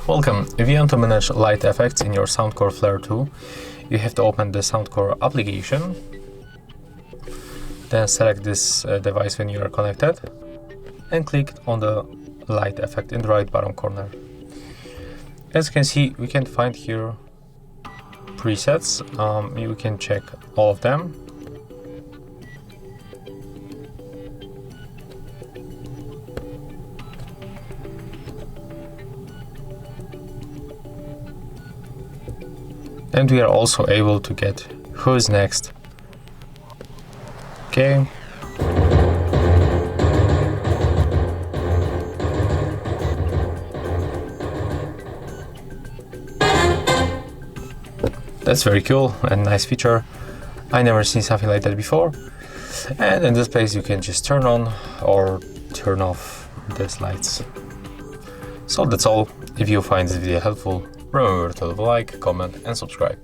Welcome. If you want to manage light effects in your Soundcore Flare 2, you have to open the Soundcore application, then select this device when you are connected, and click on the light effect in the right bottom corner. As you can see, we can find here presets. You can check all of them. And we are also able to get who's next. Okay. That's very cool and nice feature. I never seen something like that before. And in this place you can just turn on or turn off these lights. So that's all. If you find this video helpful, remember to leave a like, comment and subscribe.